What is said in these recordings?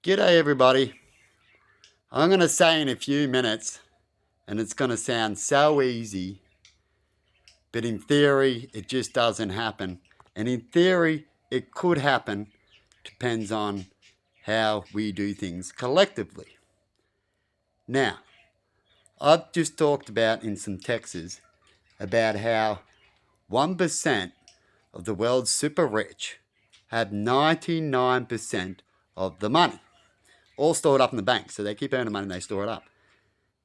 G'day, everybody. I'm going to say in a few minutes, and it's going to sound so easy, but in theory, it just doesn't happen. And in theory, it could happen, depends on how we do things collectively. Now, I've just talked about in some texts about how 1% of the world's super rich have 99% of the money, all stored up in the bank. So they keep earning money and they store it up.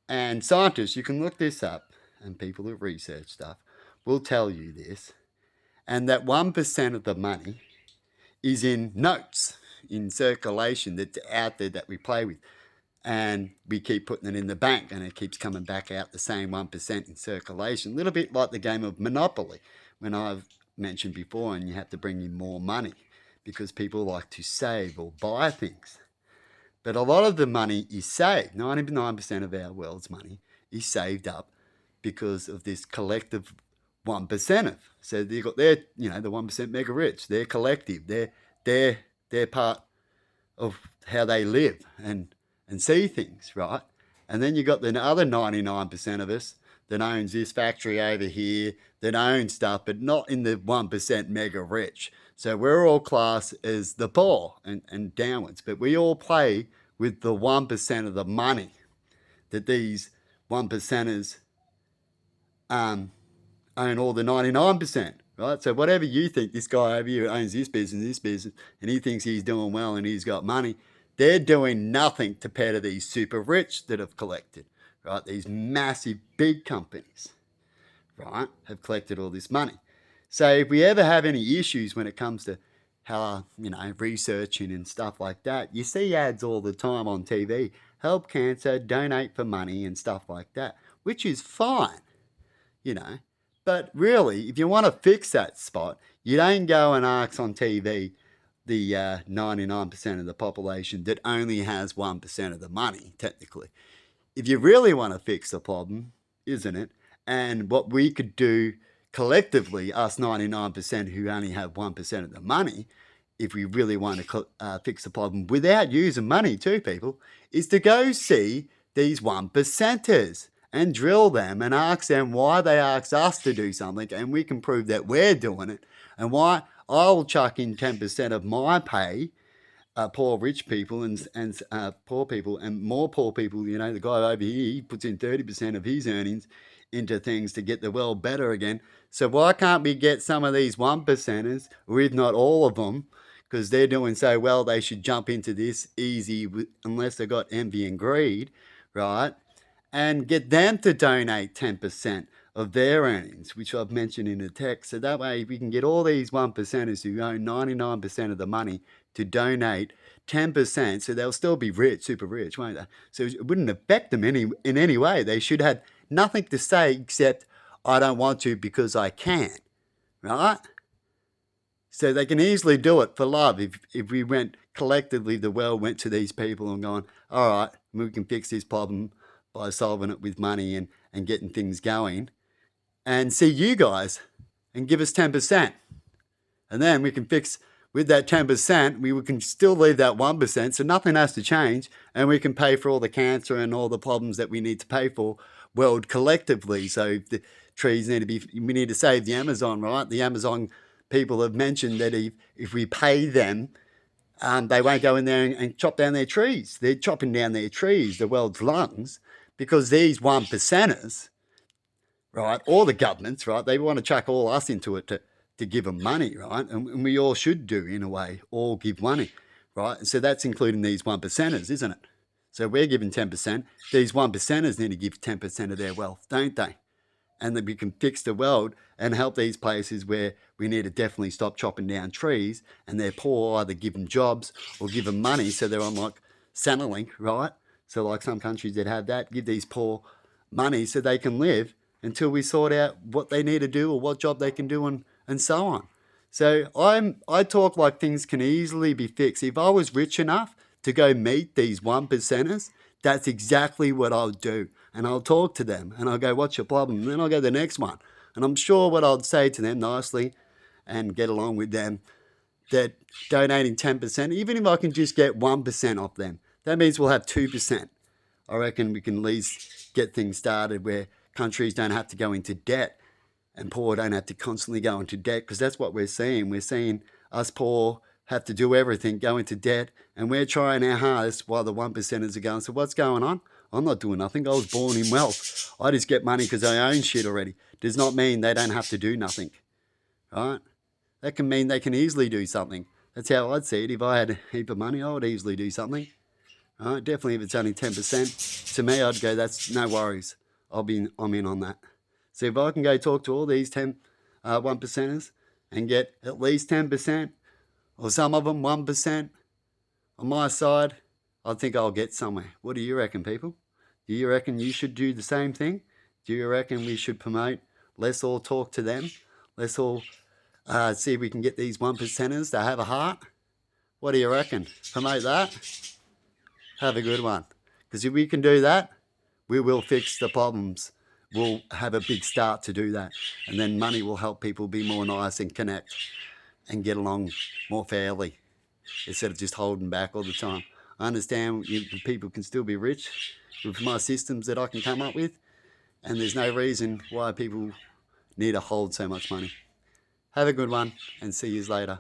And scientists, you can look this up, and people who research stuff will tell you this, and that 1% of the money is in notes, in circulation that's out there that we play with. And we keep putting it in the bank, and it keeps coming back out the same 1% in circulation. A little bit like the game of Monopoly, when I've mentioned before, and you have to bring in more money because people like to save or buy things. But a lot of the money is saved. 99% of our world's money is saved up because of this collective 1%. So they've got their, the 1% mega rich. They're collective. They're part of how they live and see things, right? And then you got the other 99% of us that owns this factory over here, that owns stuff, but not in the 1% mega rich. So we're all classed as the poor and downwards, but we all play with the 1% of the money that these 1%ers own all the 99%, right? So whatever you think, this guy over here owns this business, and he thinks he's doing well and he's got money, they're doing nothing compared to these super rich that have collected, right? These massive big companies, right, have collected all this money. So if we ever have any issues when it comes to how, researching and stuff like that, you see ads all the time on TV, help cancer, donate for money and stuff like that, which is fine, But really, if you want to fix that spot, you don't go and ask on TV the 99% of the population that only has 1% of the money, technically. If you really want to fix the problem, isn't it? And what we could do collectively, us 99% who only have 1% of the money, if we really want to fix the problem without using money too, people, is to go see these 1%ers and drill them and ask them why they asked us to do something, and we can prove that we're doing it, and why I'll chuck in 10% of my pay, poor rich people and poor people, and more poor people. The guy over here, he puts in 30% of his earnings into things to get the world better again. So why can't we get some of these 1%ers, or if not all of them, because they're doing so well, they should jump into this easy, unless they've got envy and greed, right? And get them to donate 10% of their earnings, which I've mentioned in the text. So that way we can get all these 1%ers who own 99% of the money to donate 10%, so they'll still be rich, super rich, won't they? So it wouldn't affect them in any way. They should have nothing to say except, I don't want to because I can, right? So they can easily do it for love. If we went collectively, the world went to these people and gone, all right, we can fix this problem by solving it with money and getting things going, and see you guys and give us 10%. And then we can fix, with that 10%, we can still leave that 1%, so nothing has to change, and we can pay for all the cancer and all the problems that we need to pay for world collectively. So if the trees we need to save the Amazon, right? The Amazon people have mentioned that if we pay them, they won't go in there and chop down their trees. They're chopping down their trees, the world's lungs, because these 1%ers, right, or the governments, right, they want to chuck all us into it to give them money, right? And we all should do, in a way, all give money, right? And so that's including these 1%ers, isn't it? So we're giving 10%. These 1%ers need to give 10% of their wealth, don't they? And that we can fix the world and help these places where we need to definitely stop chopping down trees, and they're poor, either give them jobs or give them money so they're on like Centrelink, right? So like some countries that have that, give these poor money so they can live until we sort out what they need to do or what job they can do and so on. So I talk like things can easily be fixed. If I was rich enough to go meet these 1%ers, that's exactly what I'll do. And I'll talk to them and I'll go, what's your problem? And then I'll go to the next one. And I'm sure what I'd say to them nicely and get along with them that donating 10%, even if I can just get 1% off them, that means we'll have 2%. I reckon we can at least get things started where countries don't have to go into debt and poor don't have to constantly go into debt, because that's what we're seeing. We're seeing us poor have to do everything, go into debt, and we're trying our hardest while the 1%ers are going, so what's going on? I'm not doing nothing. I was born in wealth. I just get money because I own shit already. Does not mean they don't have to do nothing, right? That can mean they can easily do something. That's how I'd see it. If I had a heap of money, I would easily do something. Right? Definitely if it's only 10%. To me, I'd go, that's no worries. I'm in on that. So if I can go talk to all these 1%ers and get at least 10%, or some of them 1% on my side, I think I'll get somewhere. What do you reckon, people? Do you reckon you should do the same thing? Do you reckon we should promote, let's all talk to them, let's all see if we can get these 1%ers to have a heart? What do you reckon? Promote that? Have a good one. Because if we can do that, we will fix the problems. We'll have a big start to do that. And then money will help people be more nice and connect and get along more fairly instead of just holding back all the time. I understand people can still be rich with my systems that I can come up with, and there's no reason why people need to hold so much money. Have a good one, and see you later.